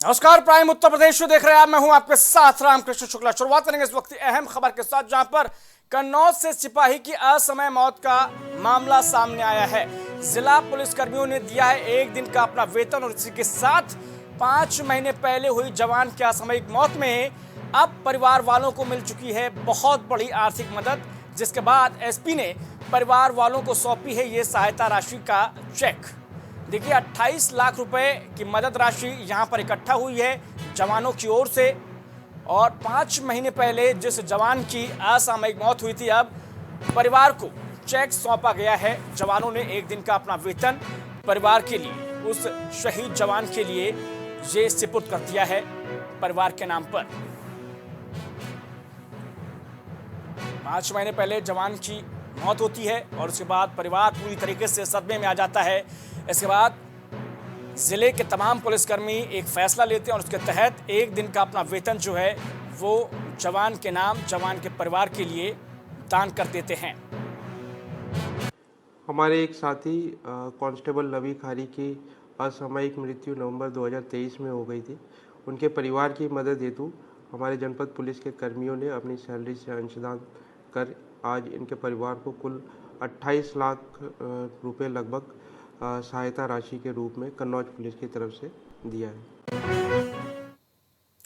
नमस्कार, प्राइम उत्तर प्रदेश देख रहे हैं आप। मैं हूं आपके साथ रामकृष्ण शुक्ला। शुरुआत करेंगे इस वक्त की अहम खबर के साथ, जहां पर कन्नौज से सिपाही की असमय मौत का मामला सामने आया है। जिला पुलिस कर्मियों ने दिया है एक दिन का अपना वेतन और इसी के साथ 5 महीने पहले हुई जवान की असामयिक मौत में अब परिवार वालों को मिल चुकी है बहुत बड़ी आर्थिक मदद, जिसके बाद एसपी ने परिवार वालों को सौंपी है ये सहायता राशि का चेक। देखिए, 28 लाख रुपए की मदद राशि यहां पर इकट्ठा हुई है जवानों की ओर से। और 5 महीने पहले जिस जवान की असामयिक मौत हुई थी, अब परिवार को चेक सौंपा गया है। जवानों ने एक दिन का अपना वेतन परिवार के लिए, उस शहीद जवान के लिए ये सुपुर्द कर दिया है परिवार के नाम पर। 5 महीने पहले जवान की मौत होती है और उसके बाद परिवार पूरी तरीके से सदमे में आ जाता है। इसके बाद जिले के तमाम पुलिसकर्मी एक फैसला लेते हैं और उसके तहत एक दिन का अपना वेतन जो है वो जवान के नाम, जवान के परिवार के लिए दान कर देते हैं। हमारे एक साथी कांस्टेबल रवि खारी की असामयिक मृत्यु नवंबर 2023 में हो गई थी। उनके परिवार की मदद हेतु हमारे जनपद पुलिस के कर्मियों ने अपनी सैलरी से अंशदान कर आज इनके परिवार को कुल 28 लाख रुपए लगभग सहायता राशि के रूप में कन्नौज पुलिस की तरफ से दिया है।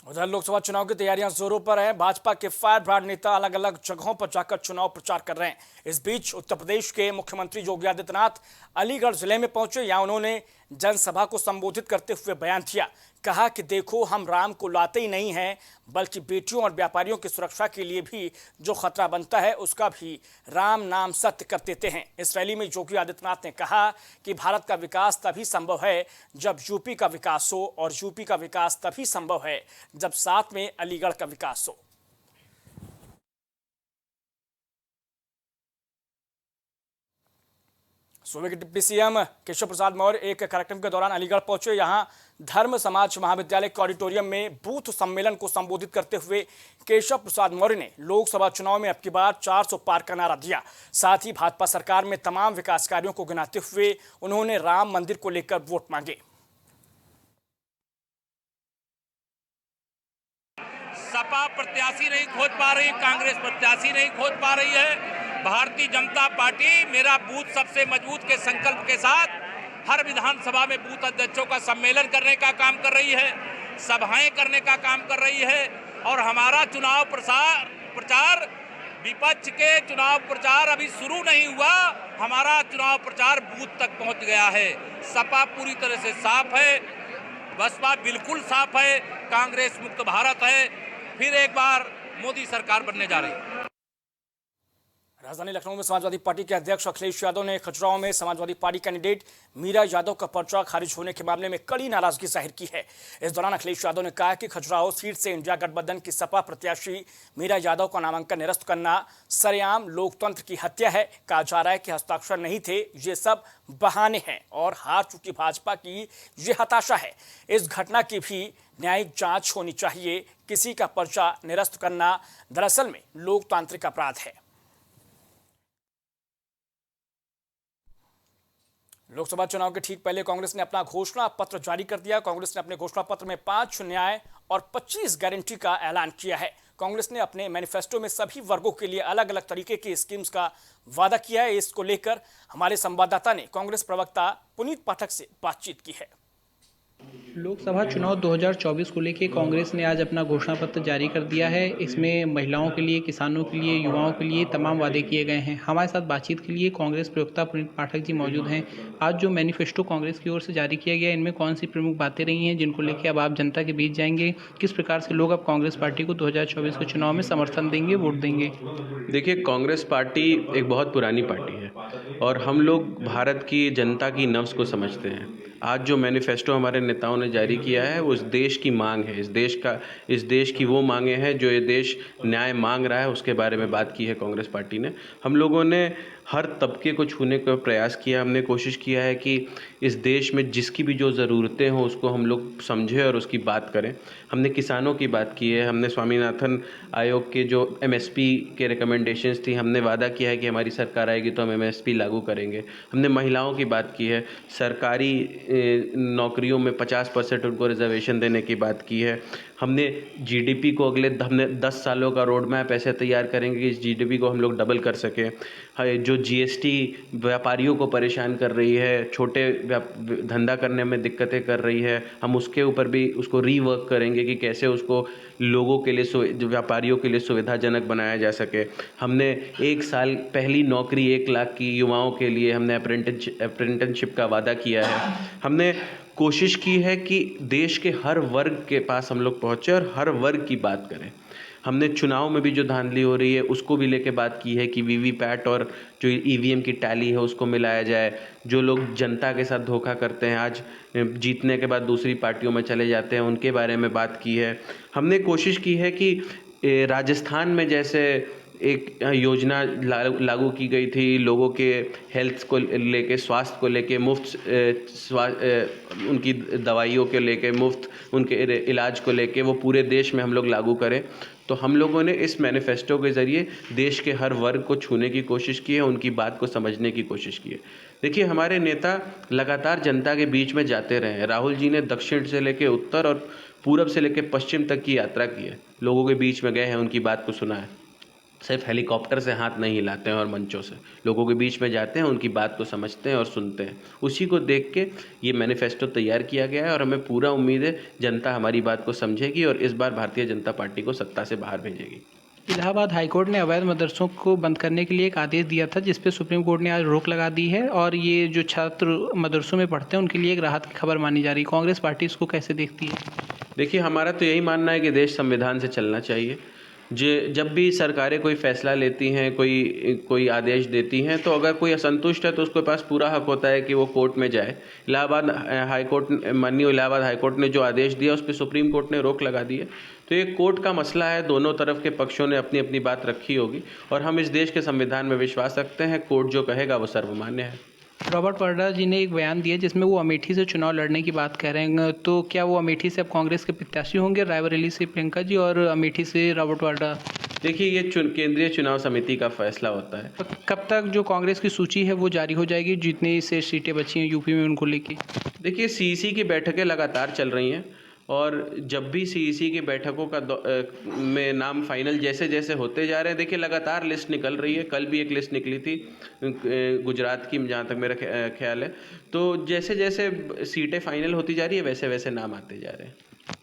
उधर लोकसभा चुनाव की तैयारियां जोरों पर है। भाजपा के फायर ब्रांड नेता अलग अलग जगहों पर जाकर चुनाव प्रचार कर रहे हैं। इस बीच उत्तर प्रदेश के मुख्यमंत्री योगी आदित्यनाथ अलीगढ़ जिले में पहुंचे। यहां उन्होंने जनसभा को संबोधित करते हुए बयान दिया। कहा कि देखो, हम राम को लाते ही नहीं हैं, बल्कि बेटियों और व्यापारियों की सुरक्षा के लिए भी जो खतरा बनता है उसका भी राम नाम सत्य कर देते हैं। इस रैली में योगी आदित्यनाथ ने कहा कि भारत का विकास तभी संभव है जब यूपी का विकास हो, और यूपी का विकास तभी संभव है जब साथ में अलीगढ़ का विकास हो। सूबे के डिप्टी सीएम केशव प्रसाद मौर्य एक कार्यक्रम के दौरान अलीगढ़ पहुंचे। यहां धर्म समाज महाविद्यालय के ऑडिटोरियम में बूथ सम्मेलन को संबोधित करते हुए केशव प्रसाद मौर्य ने लोकसभा चुनाव में अब की बार 400 पार का नारा दिया। साथ ही भाजपा सरकार में तमाम विकास कार्यों को गिनाते हुए उन्होंने राम मंदिर को लेकर वोट मांगे। सपा प्रत्याशी नहीं खोज पा रही, कांग्रेस प्रत्याशी नहीं खोज पा रही है। भारतीय जनता पार्टी मेरा बूथ सबसे मजबूत के संकल्प के साथ हर विधानसभा में बूथ अध्यक्षों का सम्मेलन करने का काम कर रही है, सभाएं करने का काम कर रही है। और हमारा चुनाव प्रचार, विपक्ष के चुनाव प्रचार अभी शुरू नहीं हुआ, हमारा चुनाव प्रचार बूथ तक पहुंच गया है। सपा पूरी तरह से साफ है, बसपा बिल्कुल साफ है, कांग्रेस मुक्त भारत है, फिर एक बार मोदी सरकार बनने जा रही है। राजधानी लखनऊ में समाजवादी पार्टी के अध्यक्ष अखिलेश यादव ने खजुराहो में समाजवादी पार्टी कैंडिडेट मीरा यादव का पर्चा खारिज होने के मामले में कड़ी नाराजगी जाहिर की है। इस दौरान अखिलेश यादव ने कहा कि खजुराहो सीट से इंडिया गठबंधन की सपा प्रत्याशी मीरा यादव का नामांकन निरस्त करना सरेआम लोकतंत्र की हत्या है। कहा जा रहा है कि हस्ताक्षर नहीं थे, ये सब बहाने हैं और हार चुकी भाजपा की ये हताशा है। इस घटना की भी न्यायिक जांच होनी चाहिए। किसी का पर्चा निरस्त करना दरअसल में लोकतांत्रिक अपराध है। लोकसभा चुनाव के ठीक पहले कांग्रेस ने अपना घोषणा पत्र जारी कर दिया। कांग्रेस ने अपने घोषणा पत्र में 5 न्याय और 25 गारंटी का ऐलान किया है। कांग्रेस ने अपने मैनिफेस्टो में सभी वर्गों के लिए अलग अलग तरीके की स्कीम्स का वादा किया है। इसको लेकर हमारे संवाददाता ने कांग्रेस प्रवक्ता पुनीत पाठक से बातचीत की है। लोकसभा चुनाव 2024 को लेकर कांग्रेस ने आज अपना घोषणा पत्र जारी कर दिया है। इसमें महिलाओं के लिए, किसानों के लिए, युवाओं के लिए तमाम वादे किए गए हैं। हमारे साथ बातचीत के लिए कांग्रेस प्रवक्ता पुनीत पाठक जी मौजूद हैं। आज जो मैनिफेस्टो कांग्रेस की ओर से जारी किया गया, इनमें कौन सी प्रमुख बातें रही हैं जिनको लेकर अब आप जनता के बीच जाएंगे? किस प्रकार से लोग अब कांग्रेस पार्टी को 2024 के चुनाव में समर्थन देंगे, वोट देंगे? देखिए, कांग्रेस पार्टी एक बहुत पुरानी पार्टी है और हम लोग भारत की जनता की नब्ज़ को समझते हैं। आज जो मैनिफेस्टो हमारे नेताओं ने जारी किया है वो इस देश की मांग है, इस देश की वो मांगे हैं जो ये देश न्याय मांग रहा है, उसके बारे में बात की है कांग्रेस पार्टी ने। हम लोगों ने हर तबके को छूने का प्रयास किया। हमने कोशिश किया है कि इस देश में जिसकी भी जो ज़रूरतें हों उसको हम लोग समझें और उसकी बात करें। हमने किसानों की बात की है, हमने स्वामीनाथन आयोग के जो MSP के रिकमेंडेशंस थी, हमने वादा किया है कि हमारी सरकार आएगी तो हम MSP लागू करेंगे। हमने महिलाओं की बात की है, सरकारी नौकरियों में 50% उनको रिजर्वेशन देने की बात की है। हमने GDP को हमने 10 सालों का रोड मैप ऐसे तैयार करेंगे कि इस GDP को हम लोग डबल कर सकें। जो GST व्यापारियों को परेशान कर रही है, छोटे धंधा करने में दिक्कतें कर रही है, हम उसके ऊपर भी उसको रीवर्क करेंगे कि कैसे उसको लोगों के लिए व्यापारियों के लिए सुविधाजनक बनाया जा सके। हमने 1 साल पहली नौकरी 1 लाख की युवाओं के लिए हमने अप्रेंटिसशिप का वादा किया है। हमने कोशिश की है कि देश के हर वर्ग के पास हम लोग पहुँचे और हर वर्ग की बात करें। हमने चुनाव में भी जो धांधली हो रही है उसको भी लेके बात की है कि VVPAT और जो EVM की टैली है उसको मिलाया जाए। जो लोग जनता के साथ धोखा करते हैं, आज जीतने के बाद दूसरी पार्टियों में चले जाते हैं, उनके बारे में बात की है। हमने कोशिश की है कि राजस्थान में जैसे एक योजना लागू की गई थी, लोगों के हेल्थ को लेके, स्वास्थ्य को लेके, मुफ्त उनकी दवाइयों के लेके, मुफ्त उनके इलाज को लेके वो पूरे देश में हम लोग लागू करें। तो हम लोगों ने इस मैनिफेस्टो के ज़रिए देश के हर वर्ग को छूने की कोशिश की है, उनकी बात को समझने की कोशिश की है। देखिए, हमारे नेता लगातार जनता के बीच में जाते रहे हैं। राहुल जी ने दक्षिण से लेके उत्तर और पूरब से लेके पश्चिम तक की यात्रा की है, लोगों के बीच में गए हैं, उनकी बात को सुना है। सिर्फ हेलीकॉप्टर से हाथ नहीं हिलाते हैं और मंचों से, लोगों के बीच में जाते हैं, उनकी बात को समझते हैं और सुनते हैं। उसी को देख के ये मैनिफेस्टो तैयार किया गया है और हमें पूरा उम्मीद है जनता हमारी बात को समझेगी और इस बार भारतीय जनता पार्टी को सत्ता से बाहर भेजेगी। इलाहाबाद हाईकोर्ट ने अवैध मदरसों को बंद करने के लिए एक आदेश दिया था, जिस पे सुप्रीम कोर्ट ने आज रोक लगा दी है और ये जो छात्र मदरसों में पढ़ते हैं उनके लिए एक राहत की खबर मानी जा रही है। कांग्रेस पार्टी इसको कैसे देखती है? देखिए, हमारा तो यही मानना है कि देश संविधान से चलना चाहिए। जब भी सरकारें कोई फैसला लेती हैं, कोई आदेश देती हैं, तो अगर कोई असंतुष्ट है तो उसके पास पूरा हक होता है कि वो कोर्ट में जाए। माननीय इलाहाबाद हाईकोर्ट ने जो आदेश दिया उस पर सुप्रीम कोर्ट ने रोक लगा दी है। तो ये कोर्ट का मसला है, दोनों तरफ के पक्षों ने अपनी अपनी बात रखी होगी और हम इस देश के संविधान में विश्वास रखते हैं। कोर्ट जो कहेगा वो सर्वमान्य है। रॉबर्ट वाड्रा जी ने एक बयान दिया जिसमें वो अमेठी से चुनाव लड़ने की बात कह रहे हैं, तो क्या वो अमेठी से अब कांग्रेस के प्रत्याशी होंगे? रायबरेली से प्रियंका जी और अमेठी से रॉबर्ट वाड्रा। देखिए, ये केंद्रीय चुनाव समिति का फैसला होता है। कब तक जो कांग्रेस की सूची है वो जारी हो जाएगी, जितनी से सीटें बची हैं यूपी में उनको लेके? देखिए, CEC की बैठकें लगातार चल रही हैं और जब भी CEC की बैठकों का में नाम फाइनल जैसे जैसे होते जा रहे हैं, देखिए लगातार लिस्ट निकल रही है। कल भी एक लिस्ट निकली थी गुजरात की, जहाँ तक मेरा ख्याल है। तो जैसे जैसे सीटें फाइनल होती जा रही है वैसे वैसे नाम आते जा रहे हैं।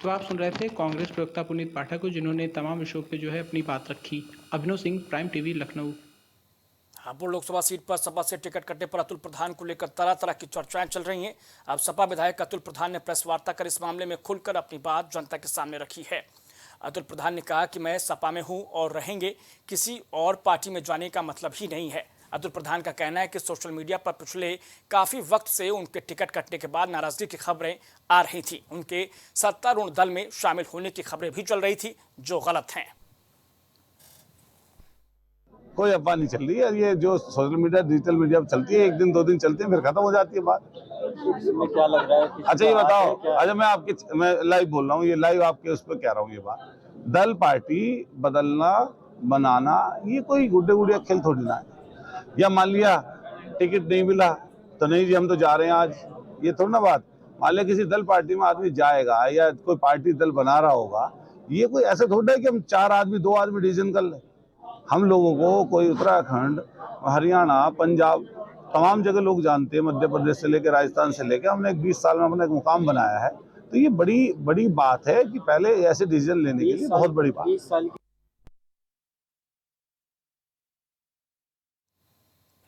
तो आप सुन रहे थे कांग्रेस प्रवक्ता पुनीत पाठक को, जिन्होंने तमाम विषयों पे जो है अपनी बात रखी। Abhinav Singh, prime TV, Lucknow. Hapur Lok Sabha seat पर सपा से टिकट कटने पर अतुल प्रधान को लेकर तरह तरह की चर्चाएं चल रही हैं। अब सपा विधायक अतुल प्रधान ने प्रेस वार्ता कर इस मामले में खुलकर अपनी बात जनता के सामने रखी है। अतुल प्रधान ने कहा कि मैं सपा में हूं और रहेंगे, किसी और पार्टी में जाने का मतलब ही नहीं है। अतुल प्रधान का कहना है कि सोशल मीडिया पर पिछले काफ़ी वक्त से उनके टिकट कटने के बाद नाराजगी की खबरें आ रही थी। उनके सत्तारूढ़ दल में शामिल होने की खबरें भी चल रही थी, जो गलत हैं। कोई अफवाह नहीं चल रही है। ये जो सोशल मीडिया, डिजिटल मीडिया पर चलती है, 1 दिन 2 दिन चलती है, फिर खत्म हो जाती है बात। क्या लग रहा है? अच्छा, ये बताओ, अच्छा मैं लाइव बोल रहा हूँ, ये लाइव आपके उस पर कह रहा हूँ। ये बात, दल पार्टी बदलना बनाना ये कोई गुड्डे गुड़िया खेल थोड़ी ना है। या मान लिया टिकट नहीं मिला तो नहीं जी हम तो जा रहे हैं आज, ये थोड़ी ना बात। मान लिया किसी दल पार्टी में आदमी जाएगा या कोई पार्टी दल बना रहा होगा, ये कोई ऐसे थोड़ा है कि हम 4 आदमी 2 आदमी डिसीजन कर लें। हम लोगों को कोई उत्तराखंड, हरियाणा, पंजाब, तमाम जगह लोग जानते हैं, मध्य प्रदेश से लेकर राजस्थान से लेकर। हमने 20 साल में अपना एक मुकाम बनाया है। तो ये बड़ी बात है कि पहले ऐसे डिसीजन लेने के लिए बहुत बड़ी बात।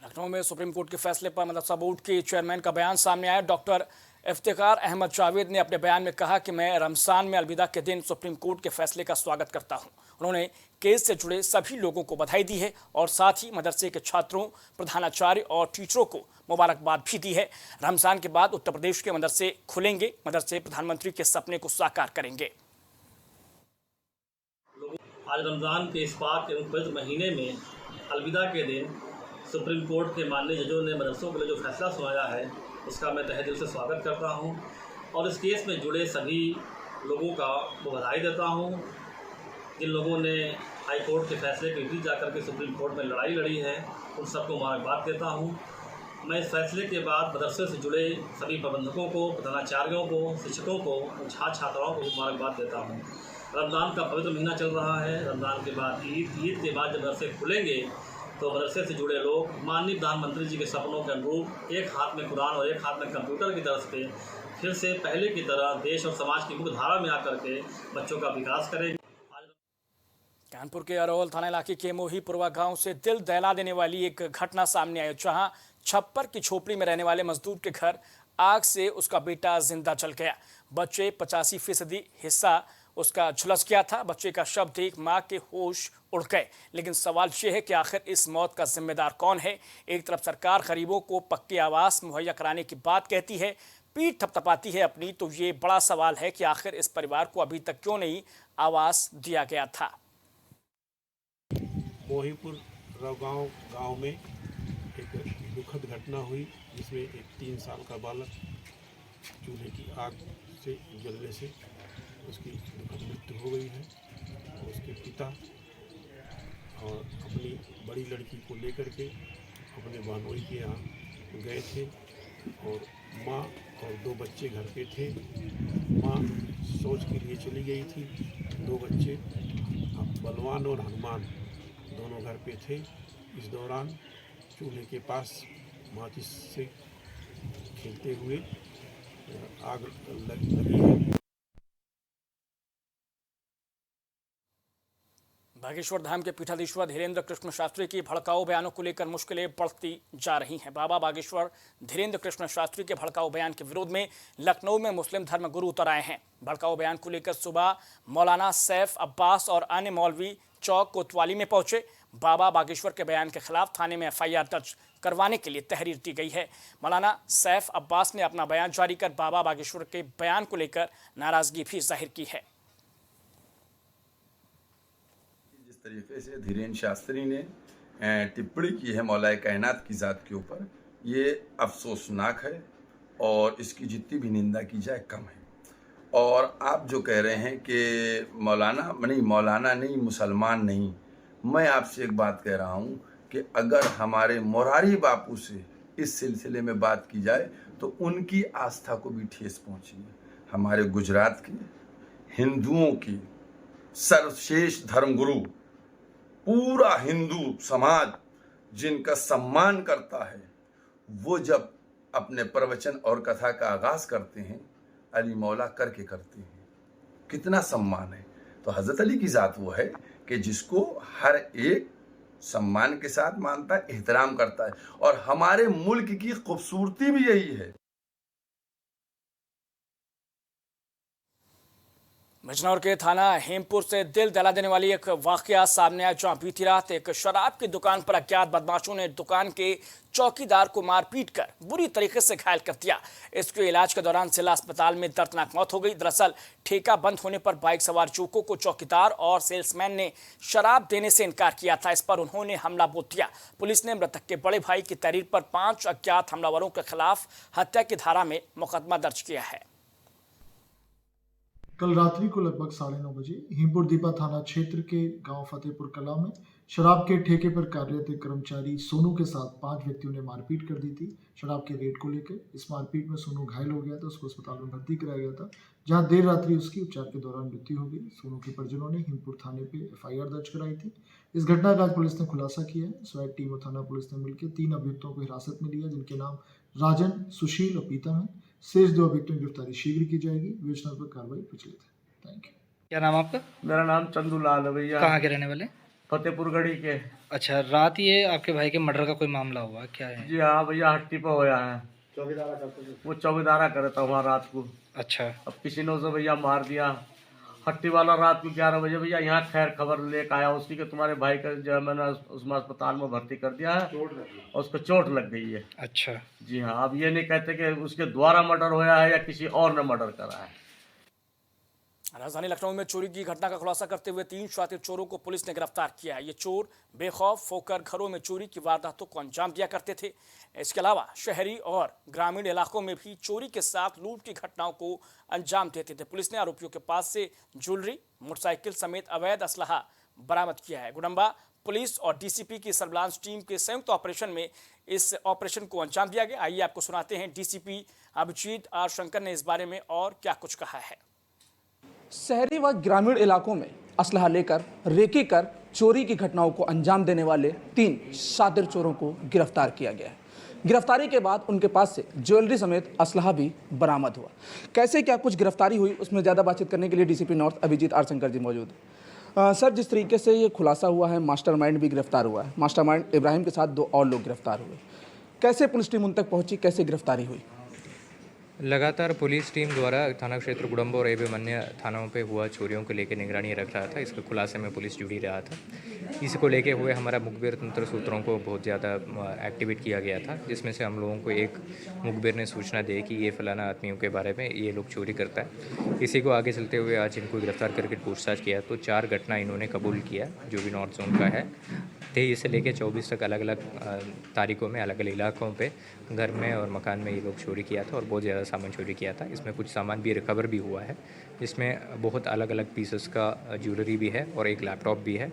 लखनऊ में सुप्रीम कोर्ट के फैसले पर मदरसा बोर्ड के चेयरमैन का बयान सामने आया। डॉक्टर इफ्तिकार अहमद जावेद ने अपने बयान में कहा कि मैं रमजान में अलविदा के दिन सुप्रीम कोर्ट के फैसले का स्वागत करता हूं। उन्होंने केस से जुड़े सभी लोगों को बधाई दी है और साथ ही मदरसे के छात्रों, प्रधानाचार्य और टीचरों को मुबारकबाद भी दी है। रमजान के बाद उत्तर प्रदेश के मदरसे खुलेंगे, मदरसे प्रधानमंत्री के सपने को साकार करेंगे। आज रमज़ान के इस पाक एवं पवित्र महीने में अलविदा के दिन सुप्रीम कोर्ट के माननीय जजों ने मदरसों के लिए जो फैसला सुनाया है उसका मैं तहे दिल से स्वागत करता हूं और इस केस में जुड़े सभी लोगों का बधाई देता हूं। जिन लोगों ने हाई कोर्ट के फैसले के विरुद्ध जाकर के सुप्रीम कोर्ट में लड़ाई लड़ी है उन सबको मुबारकबाद देता हूं। मैं इस फैसले के बाद मदरसे से जुड़े सभी प्रबंधकों को, प्रधानाचार्यों को, शिक्षकों को, छात्र छात्राओं को मुबारकबाद देता हूं। रमज़ान का पवित्र महीना चल रहा है। रमज़ान के बाद ईद के बाद जब मदरसे खुलेंगे तो मदरसे से जुड़े लोग माननीय प्रधानमंत्री जी के सपनों के अनुरूप एक हाथ में कुरान और एक हाथ में कंप्यूटर की दर्ज पे फिर से पहले की तरह देश और समाज की मुख्य धारा में आकर के बच्चों का विकास करेंगे। कानपुर के अरोल थाना इलाके के मोहीपुरवा गांव से दिल दहला देने वाली एक घटना सामने आई, जहां छप्पर की झोपड़ी में रहने वाले मजदूर के घर आग से उसका बेटा जिंदा जल गया। बच्चे 85% हिस्सा उसका झुलस गया था। बच्चे का शव देख मां के होश उड़ गए। लेकिन सवाल यह है कि आखिर इस मौत का जिम्मेदार कौन है। एक तरफ सरकार गरीबों को पक्के आवास मुहैया कराने की बात कहती है, पीठ थपथपाती है अपनी, तो ये बड़ा सवाल है कि आखिर इस परिवार को अभी तक क्यों नहीं आवास दिया गया था। मोहीपुर गांव में एक दुखद घटना हुई जिसमें एक 3 साल का बालक चूल्हे की आग से जलने से उसकी दुखद मृत्यु हो गई है। उसके पिता और अपनी बड़ी लड़की को लेकर के अपने बहनोई के यहाँ गए थे और माँ और 2 बच्चे घर पे थे। माँ शौच के लिए चली गई थी। 2 बच्चे बलवान और हनुमान दोनों घर पे थे। इस दौरान चूल्हे के पास माचिस से खेलते हुए आग लगी है। बागेश्वर धाम के पीठाधीश्वर धीरेन्द्र कृष्ण शास्त्री की भड़काऊ बयानों को लेकर मुश्किलें बढ़ती जा रही हैं। बाबा बागेश्वर धीरेन्द्र कृष्ण शास्त्री के भड़काऊ बयान के विरोध में लखनऊ में मुस्लिम धर्मगुरु उतर आए हैं। भड़काऊ बयान को लेकर सुबह मौलाना सैफ अब्बास और अन्य मौलवी चौक कोतवाली में पहुंचे। बाबा बागेश्वर के बयान के खिलाफ थाने में FIR दर्ज करवाने के लिए तहरीर दी गई है। मौलाना सैफ अब्बास ने अपना बयान जारी कर बाबा बागेश्वर के बयान को लेकर नाराजगी भी जाहिर की है। जिस तरीके से धीरेन्द्र शास्त्री ने टिप्पणी की है मौलाए कायनात की ज़ात के ऊपर, ये अफसोसनाक है और इसकी जितनी भी निंदा की जाए कम है। और आप जो कह रहे हैं कि मौलाना नहीं मुसलमान नहीं, मैं आपसे एक बात कह रहा हूँ कि अगर हमारे मोरारी बापू से इस सिलसिले में बात की जाए तो उनकी आस्था को भी ठेस पहुँची है। हमारे गुजरात के हिंदुओं की सर्वश्रेष्ठ धर्मगुरु, पूरा हिंदू समाज जिनका सम्मान करता है, वो जब अपने प्रवचन और कथा का आगाज़ करते हैं अली मौला करके करते हैं, कितना सम्मान है। तो हज़रत अली की ज़ात वो है कि जिसको हर एक सम्मान के साथ मानता है, एहतराम करता है। और हमारे मुल्क की खूबसूरती भी यही है। बिजनौर के थाना हेमपुर से दिल दहला देने वाली एक वाकया सामने आया, जहां बीती रात एक शराब की दुकान पर अज्ञात बदमाशों ने दुकान के चौकीदार को मारपीट कर बुरी तरीके से घायल कर दिया। इसके इलाज के दौरान जिला अस्पताल में दर्दनाक मौत हो गई। दरअसल ठेका बंद होने पर बाइक सवार युवकों को चौकीदार और सेल्समैन ने शराब देने से इनकार किया था। इस पर उन्होंने हमला बोल दिया। पुलिस ने मृतक के बड़े भाई की तहरीर पर 5 अज्ञात हमलावरों के खिलाफ हत्या की धारा में मुकदमा दर्ज किया है। कल रात्रि को लगभग 9:30 बजे हेमपुर दीपा थाना क्षेत्र के गांव फतेहपुर कला में शराब के ठेके पर कार्यरत एक कर्मचारी सोनू के साथ 5 व्यक्तियों ने मारपीट कर दी थी शराब के रेट को लेकर। इस मारपीट में सोनू घायल हो गया था, उसको अस्पताल में भर्ती कराया गया था, जहां देर रात्रि उसकी उपचार के दौरान मृत्यु हो गई। सोनू के परिजनों ने हेमपुर थाने पे FIR दर्ज कराई थी। इस घटना का आज पुलिस ने खुलासा किया है। स्वैट टीम और थाना पुलिस ने मिलकर 3 अभियुक्तों को हिरासत में लिया, जिनके नाम राजन, सुशील और प्रीतम है। शेष 2 अभियुक्तों की गिरफ्तारी शीघ्र की जाएगी। विवेचना पर कार्रवाई प्रचलित है। Thank you. क्या नाम आपका? मेरा नाम चंदूलाल है भैया। कहाँ के रहने वाले? फतेहपुर गढ़ी के। अच्छा, रात ये आपके भाई के मर्डर का कोई मामला हुआ क्या है? जी हाँ भैया, हट्टी पे होया है। वो चौकीदारा करे था वहाँ रात को। अच्छा। अब किसी ने उसे भैया मार दिया। हट्टी वाला रात को 11 बजे भैया यहाँ खैर खबर लेकर आया उसकी कि तुम्हारे भाई का जो है मैंने उसमें अस्पताल में भर्ती कर दिया है और उसको चोट लग गई है। अच्छा। जी हाँ, अब ये नहीं कहते कि उसके द्वारा मर्डर होया है या किसी और ने मर्डर करा है। राजधानी लखनऊ में चोरी की घटना का खुलासा करते हुए 3 शातिर चोरों को पुलिस ने गिरफ्तार किया है। ये चोर बेखौफ होकर घरों में चोरी की वारदातों को अंजाम दिया करते थे। इसके अलावा शहरी और ग्रामीण इलाकों में भी चोरी के साथ लूट की घटनाओं को अंजाम देते थे। पुलिस ने आरोपियों के पास से ज्वेलरी, मोटरसाइकिल समेत अवैध असलहा बरामद किया है। गुडम्बा पुलिस और डीसीपी की सर्विलांस टीम के संयुक्त ऑपरेशन में इस ऑपरेशन को अंजाम दिया गया। आइए आपको सुनाते हैं डीसीपी अभिजीत आर शंकर ने इस बारे में और क्या कुछ कहा है। शहरी व ग्रामीण इलाकों में असलहा लेकर रेकी कर चोरी की घटनाओं को अंजाम देने वाले 3 शातिर चोरों को गिरफ्तार किया गया है। गिरफ्तारी के बाद उनके पास से ज्वेलरी समेत असलहा भी बरामद हुआ। कैसे क्या कुछ गिरफ्तारी हुई, उसमें ज़्यादा बातचीत करने के लिए DCP north Abhijeet R Shankar ji मौजूद हैं। सर, जिस तरीके से ये खुलासा हुआ है, मास्टरमाइंड भी गिरफ्तार हुआ है। मास्टरमाइंड इब्राहिम के साथ 2 और लोग गिरफ्तार हुए। कैसे पुलिस टीम उन तक पहुंची, कैसे गिरफ्तारी हुई? लगातार पुलिस टीम द्वारा थाना क्षेत्र गुडम्बा और एवं अन्य थानों पे हुआ चोरियों को लेकर निगरानी रख रहा था। इसके खुलासे में पुलिस जुड़ी रहा था। इसको लेके हुए हमारा मुखबिर तंत्र सूत्रों को बहुत ज़्यादा एक्टिवेट किया गया था, जिसमें से हम लोगों को एक मुखबिर ने सूचना दी कि ये फलाना आदमियों के बारे में ये लोग चोरी करता है। इसी को आगे चलते हुए आज इनको गिरफ्तार करके पूछताछ किया तो 4 घटना इन्होंने कबूल किया, जो भी नॉर्थ जोन का है। 23 से लेकर 24 तक अलग अलग तारीखों में अलग अलग इलाकों पे घर में और मकान में ये लोग चोरी किया था और बहुत ज़्यादा सामान चोरी किया था। इसमें कुछ सामान भी रिकवर भी हुआ है, जिसमें बहुत अलग अलग पीसेस का ज्वेलरी भी है और एक लैपटॉप भी है।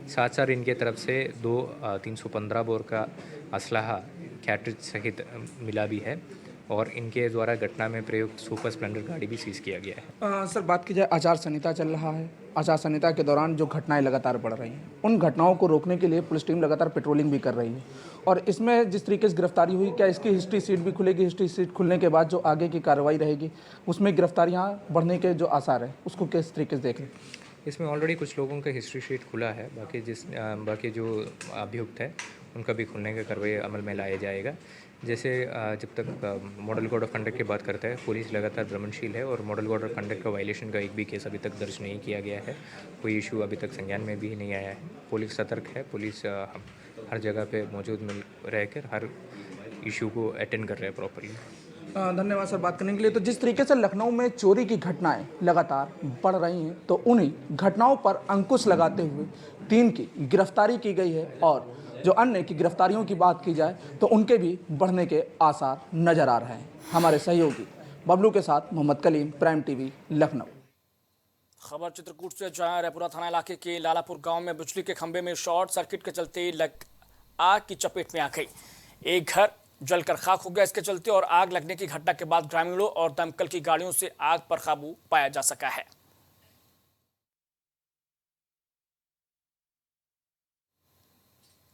साथ साथ इनके तरफ से 2 315 बोर का असलहा कैट्रिज सहित मिला भी है और इनके द्वारा घटना में प्रयुक्त सुपर स्प्लेंडर गाड़ी भी सीज किया गया है। सर, बात की जाए, आचार संहिता चल रहा है। आचार संहिता के दौरान जो घटनाएं लगातार बढ़ रही हैं, उन घटनाओं को रोकने के लिए पुलिस टीम लगातार पेट्रोलिंग भी कर रही है। और इसमें जिस तरीके से गिरफ्तारी हुई, क्या इसकी हिस्ट्री सीट भी खुलेगी? हिस्ट्री सीट खुलने के बाद जो आगे की कार्रवाई रहेगी, उसमें गिरफ्तारियाँ बढ़ने के जो आसार हैं, उसको किस तरीके से देख रहे हैं? इसमें ऑलरेडी कुछ लोगों का हिस्ट्री शीट खुला है। बाकी जो अभियुक्त है उनका भी खुलने का कार्रवाई अमल में लाया जाएगा। जैसे जब तक मॉडल कोड ऑफ कंडक्ट की बात करते हैं, पुलिस लगातार भ्रमणशील है और मॉडल कोड ऑफ कंडक्ट का वायलेशन का एक भी केस अभी तक दर्ज नहीं किया गया है। कोई इशू अभी तक संज्ञान में भी नहीं आया है। पुलिस सतर्क है। पुलिस हर जगह पे मौजूद मिल रहकर हर इशू को अटेंड कर रहे हैं प्रॉपरली। धन्यवाद सर बात करने के लिए। तो जिस तरीके से लखनऊ में चोरी की घटनाएं लगातार बढ़ रही हैं, तो उन्हीं घटनाओं पर अंकुश लगाते हुए 3 की गिरफ्तारी की गई है और जो अन्य की गिरफ्तारियों की बात की जाए तो उनके भी बढ़ने के आसार नजर आ रहे हैं। हमारे सहयोगी बबलू के साथ मोहम्मद कलीम, प्राइम टीवी, लखनऊ। खबर चित्रकूट से, जहां रायपुरा थाना इलाके के लालापुर गांव में बिजली के खंभे में शॉर्ट सर्किट के चलते आग की चपेट में आ गई। एक घर जलकर खाक हो गया। इसके चलते और आग लगने की घटना के बाद ग्रामीणों और दमकल की गाड़ियों से आग पर काबू पाया जा सका है।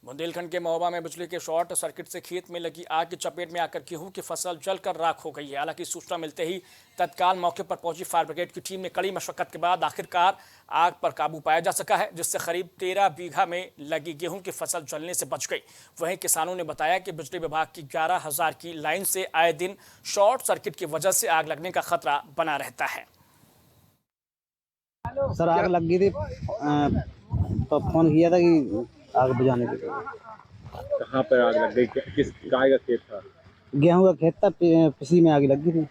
बुंदेलखंड के महोबा में बिजली के शॉर्ट सर्किट से खेत में लगी आग की चपेट में आकर गेहूं की फसल जलकर राख हो गई है। हालांकि सूचना मिलते ही तत्काल मौके पर पहुंची फायर ब्रिगेड की टीम ने कड़ी मशक्कत के बाद आखिरकार आग पर काबू पाया जा सका है, जिससे करीब 13 बीघा में लगी गेहूं की फसल जलने से बच गई। वहीं किसानों ने बताया कि बिजली विभाग की 11,000 की लाइन से आए दिन शॉर्ट सर्किट की वजह से आग लगने का खतरा बना रहता है। सर, आग लग गई थी तो फोन किया था कि आग बुझाने के लिए। कहाँ पर आग लग गई? किस गाय का खेत था? गेहूं का खेत था, पिसी में आग लग गई थी।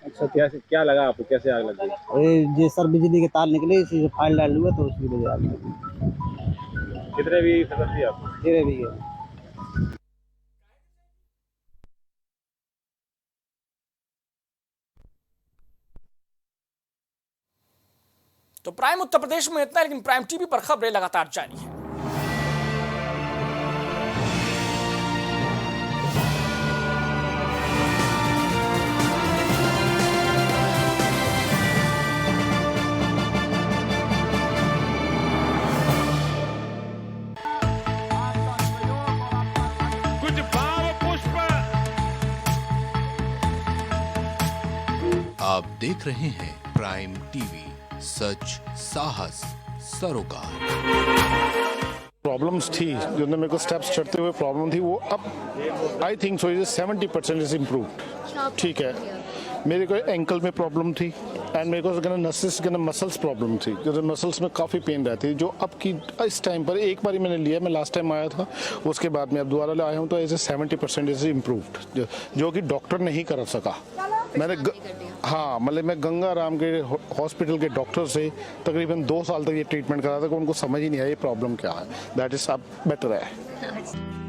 अच्छा, क्या लगा आपको? कैसे आग लग गई? ये सर बिजली के तार निकले, इसी से फाइल डाल हुआ तो उसकी वजह आग लगी। कितने भी फसल थी आपको? 13 बीघे। तो प्राइम उत्तर प्रदेश में इतना, लेकिन प्राइम टीवी पर खबरें लगातार जारी है। आप देख रहे हैं प्राइम टीवी, सच साहस सरोकार। प्रॉब्लम्स थी जो मेरे को स्टेप्स चढ़ते हुए प्रॉब्लम थी, वो अब I think so 70% is improved. ठीक है, मेरे को एंकल में प्रॉब्लम थी एंड मेरे को नसेस मसल्स प्रॉब्लम थी, जो मसल्स में काफ़ी पेन रहती है, जो अब की इस टाइम पर एक बार मैंने लिया, मैं लास्ट टाइम आया था, उसके बाद मैं अब दोबारा आया हूँ तो एज ए 70% इज इम्प्रूव्ड, जो कि डॉक्टर नहीं कर सका। हाँ मतलब मैं गंगा राम के हॉस्पिटल के डॉक्टर से तकरीबन 2 साल तक ये ट्रीटमेंट करा था कि उनको समझ ही नहीं आया ये प्रॉब्लम क्या है। दैट इज अब बेटर है।